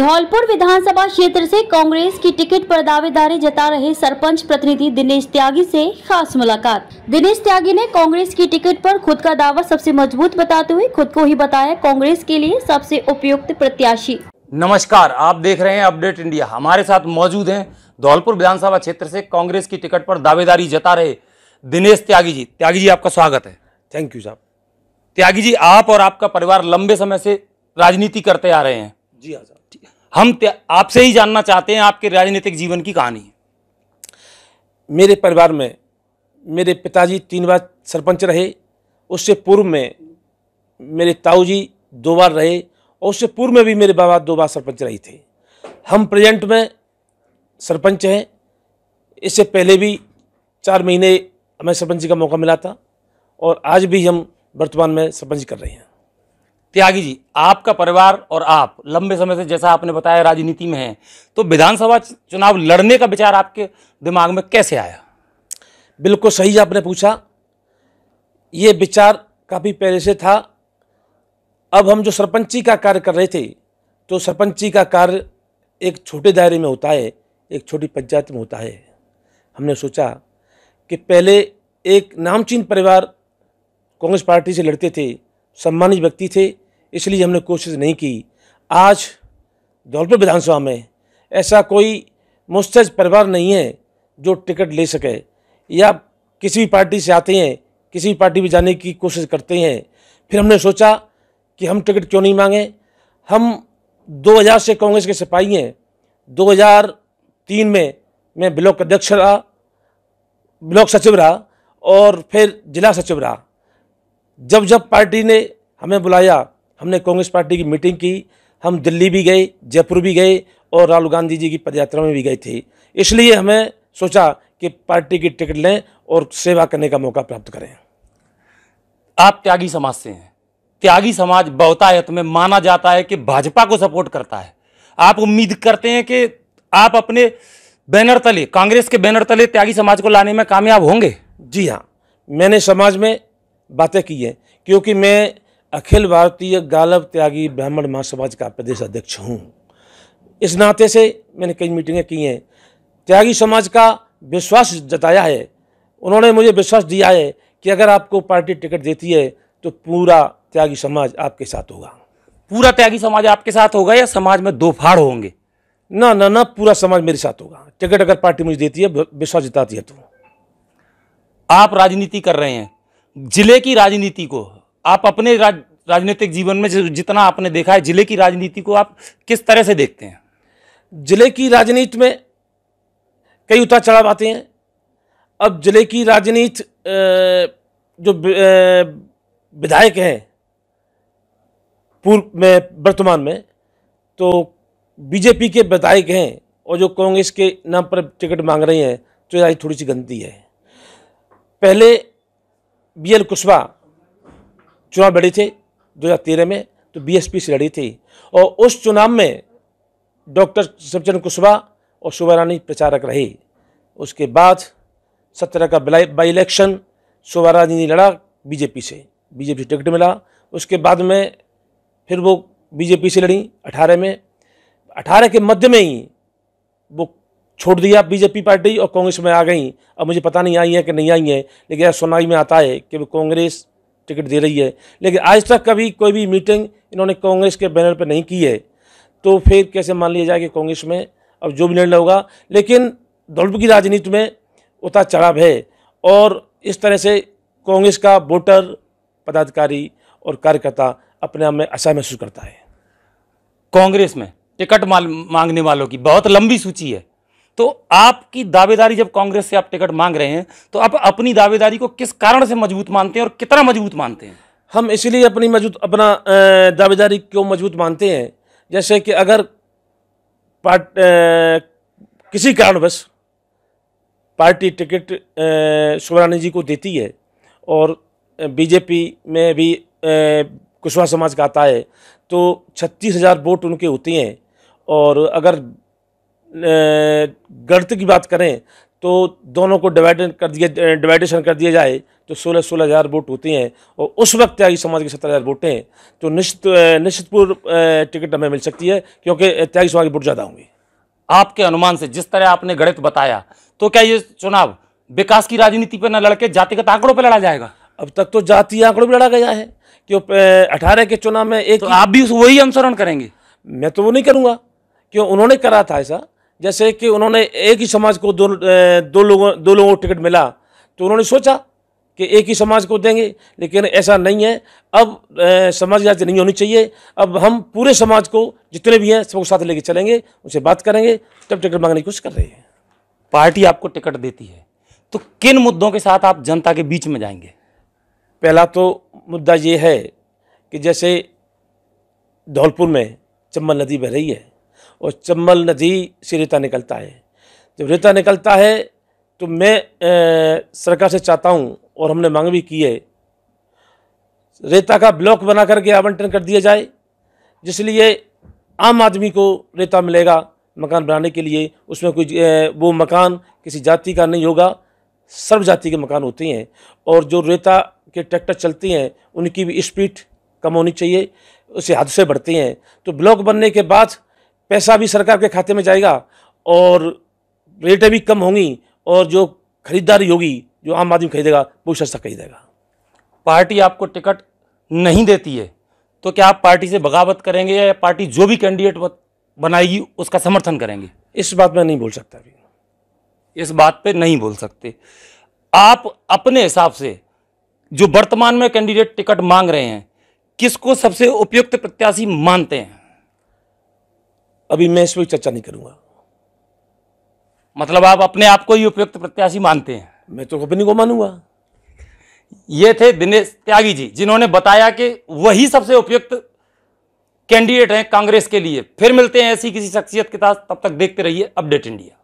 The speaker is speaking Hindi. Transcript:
धौलपुर विधानसभा क्षेत्र से कांग्रेस की टिकट पर दावेदारी जता रहे सरपंच प्रतिनिधि दिनेश त्यागी से खास मुलाकात। दिनेश त्यागी ने कांग्रेस की टिकट पर खुद का दावा सबसे मजबूत बताते हुए खुद को ही बताया कांग्रेस के लिए सबसे उपयुक्त प्रत्याशी। नमस्कार, आप देख रहे हैं अपडेट इंडिया। हमारे साथ मौजूद हैं धौलपुर विधानसभा क्षेत्र से कांग्रेस की टिकट पर दावेदारी जता रहे दिनेश त्यागी जी। त्यागी जी, आपका स्वागत है। थैंक यू साहब। त्यागी जी, आप और आपका परिवार लंबे समय से राजनीति करते आ रहे हैं। जी हाँ साहब। हम आपसे ही जानना चाहते हैं आपके राजनीतिक जीवन की कहानी। मेरे परिवार में मेरे पिताजी 3 बार सरपंच रहे, उससे पूर्व में मेरे ताऊ जी 2 बार रहे और उससे पूर्व में भी मेरे बाबा 2 बार सरपंच रहे थे। हम प्रेजेंट में सरपंच हैं। इससे पहले भी 4 महीने हमें सरपंची का मौका मिला था और आज भी हम वर्तमान में सरपंच कर रहे हैं। त्यागी जी, आपका परिवार और आप लंबे समय से, जैसा आपने बताया, राजनीति में हैं, तो विधानसभा चुनाव लड़ने का विचार आपके दिमाग में कैसे आया? बिल्कुल सही आपने पूछा। ये विचार काफ़ी पहले से था। अब हम जो सरपंची का कार्य कर रहे थे, तो सरपंची का कार्य एक छोटे दायरे में होता है, एक छोटी पंचायत में होता है। हमने सोचा कि पहले एक नामचीन परिवार कांग्रेस पार्टी से लड़ते थे, सम्मानित व्यक्ति थे, इसलिए हमने कोशिश नहीं की। आज धौलपुर विधानसभा में ऐसा कोई मुस्तैद परिवार नहीं है जो टिकट ले सके, या किसी भी पार्टी से आते हैं, किसी भी पार्टी में जाने की कोशिश करते हैं। फिर हमने सोचा कि हम टिकट क्यों नहीं मांगे। हम 2000 से कांग्रेस के सिपाही हैं। 2003 में मैं ब्लॉक अध्यक्ष रहा, ब्लॉक सचिव रहा और फिर जिला सचिव रहा। जब जब पार्टी ने हमें बुलाया, हमने कांग्रेस पार्टी की मीटिंग की। हम दिल्ली भी गए, जयपुर भी गए और राहुल गांधी जी की पदयात्रा में भी गए थे। इसलिए हमें सोचा कि पार्टी की टिकट लें और सेवा करने का मौका प्राप्त करें। आप त्यागी समाज से हैं। त्यागी समाज बहुतायत में माना जाता है कि भाजपा को सपोर्ट करता है। आप उम्मीद करते हैं कि आप अपने बैनर तले, कांग्रेस के बैनर तले, त्यागी समाज को लाने में कामयाब होंगे? जी हाँ, मैंने समाज में बातें की हैं, क्योंकि मैं अखिल भारतीय गालब त्यागी ब्राह्मण महासमाज का प्रदेश अध्यक्ष हूँ। इस नाते से मैंने कई मीटिंगें की हैं। त्यागी समाज का विश्वास जताया है। उन्होंने मुझे विश्वास दिया है कि अगर आपको पार्टी टिकट देती है तो पूरा त्यागी समाज आपके साथ होगा। पूरा त्यागी समाज आपके साथ होगा या समाज में 2 फाड़ होंगे? ना ना ना, पूरा समाज मेरे साथ होगा। टिकट अगर पार्टी मुझे देती है, विश्वास जताती है तो। आप राजनीति कर रहे हैं, जिले की राजनीति को आप अपने राजनीतिक जीवन में जितना आपने देखा है, जिले की राजनीति को आप किस तरह से देखते हैं? जिले की राजनीति में कई उतार चढ़ाव आते हैं। अब जिले की राजनीति जो विधायक हैं पूर्व में, वर्तमान में तो बीजेपी के विधायक हैं और जो कांग्रेस के नाम पर टिकट मांग रहे हैं, तो यह थोड़ी सी गलती है। पहले BL कुशवाहा चुनाव लड़े थे 2013 में, तो BSP से लड़ी थी और उस चुनाव में डॉक्टर शिवचंद्र कुशवाहा और शोभा रानी प्रचारक रहे। उसके बाद 17 का बाई इलेक्शन शोभा रानी ने लड़ा बीजेपी से टिकट मिला। उसके बाद में फिर वो बीजेपी से लड़ी 18 में। 18 के मध्य में ही वो छोड़ दिया बीजेपी पार्टी और कांग्रेस में आ गई। अब मुझे पता नहीं आई है कि नहीं आई है, लेकिन सुनाई में आता है कि वो कांग्रेस टिकट दे रही है। लेकिन आज तक कभी कोई भी मीटिंग इन्होंने कांग्रेस के बैनर पर नहीं की है, तो फिर कैसे मान लिया जाए कि कांग्रेस में अब जो भी निर्णय होगा। लेकिन धौलपुर की राजनीति में उतार चढ़ाव है और इस तरह से कांग्रेस का वोटर, पदाधिकारी और कार्यकर्ता अपने आप में असहाय महसूस करता है। कांग्रेस में टिकट मांगने वालों की बहुत लंबी सूची है, तो आपकी दावेदारी, जब कांग्रेस से आप टिकट मांग रहे हैं, तो आप अपनी दावेदारी को किस कारण से मजबूत मानते हैं और कितना मजबूत मानते हैं? हम इसलिए अपना दावेदारी क्यों मजबूत मानते हैं, जैसे कि अगर किसी कारणवश पार्टी टिकट शोभा रानी जी को देती है और बीजेपी में भी कुशवाहा समाज का आता है, तो 36,000 वोट उनके होते हैं। और अगर गणित की बात करें तो दोनों को डिवाइडेशन कर दिया जाए तो 16,000 वोट होते हैं और उस वक्त त्यागी समाज के 17,000 वोट हैं तो निश्चितपूर्व टिकट हमें मिल सकती है, क्योंकि त्यागी समाज के वोट ज़्यादा होंगे। आपके अनुमान से, जिस तरह आपने गणित बताया, तो क्या ये चुनाव विकास की राजनीति पर न लड़के जातिगत आंकड़ों पर लड़ा जाएगा? अब तक तो जातीय आंकड़ों पर लड़ा गया है, क्यों 18 के चुनाव में एक तो आप भी वही अनुसरण करेंगे? मैं तो वो नहीं करूँगा, क्यों उन्होंने करा था ऐसा, जैसे कि उन्होंने एक ही समाज को दो लोगों को टिकट मिला तो उन्होंने सोचा कि एक ही समाज को देंगे, लेकिन ऐसा नहीं है। अब समाज की राजनीति नहीं होनी चाहिए। अब हम पूरे समाज को जितने भी हैं सबको साथ लेके चलेंगे, उनसे बात करेंगे, तब टिकट मांगने की कोशिश कर रही है। पार्टी आपको टिकट देती है तो किन मुद्दों के साथ आप जनता के बीच में जाएंगे? पहला तो मुद्दा ये है कि जैसे धौलपुर में चंबल नदी बह रही है और चंबल नदी से रेता निकलता है। जब रेता निकलता है तो मैं सरकार से चाहता हूँ, और हमने मांग भी की है, रेता का ब्लॉक बना करके आवंटन कर दिया जाए, जिसलिए आम आदमी को रेता मिलेगा मकान बनाने के लिए। उसमें कोई वो मकान किसी जाति का नहीं होगा, सर्व जाति के मकान होते हैं। और जो रेता के ट्रैक्टर चलते हैं उनकी भी स्पीड कम होनी चाहिए, उससे हादसे बढ़ते हैं। तो ब्लॉक बनने के बाद पैसा भी सरकार के खाते में जाएगा और रेटें भी कम होंगी, और जो खरीदारी होगी, जो आम आदमी खरीदेगा वो सस्ता खरीदेगा। पार्टी आपको टिकट नहीं देती है तो क्या आप पार्टी से बगावत करेंगे या पार्टी जो भी कैंडिडेट बनाएगी उसका समर्थन करेंगे? इस बात में नहीं बोल सकता अभी। इस बात पे नहीं बोल सकते। आप अपने हिसाब से जो वर्तमान में कैंडिडेट टिकट मांग रहे हैं, किसको सबसे उपयुक्त प्रत्याशी मानते हैं? अभी मैं इस पर चर्चा नहीं करूंगा। मतलब आप अपने आप को ही उपयुक्त प्रत्याशी मानते हैं? मैं तो कभी नहीं को मानूंगा। ये थे दिनेश त्यागी जी, जिन्होंने बताया कि वही सबसे उपयुक्त कैंडिडेट हैं कांग्रेस के लिए। फिर मिलते हैं ऐसी किसी शख्सियत के साथ, तब तक देखते रहिए अपडेट इंडिया।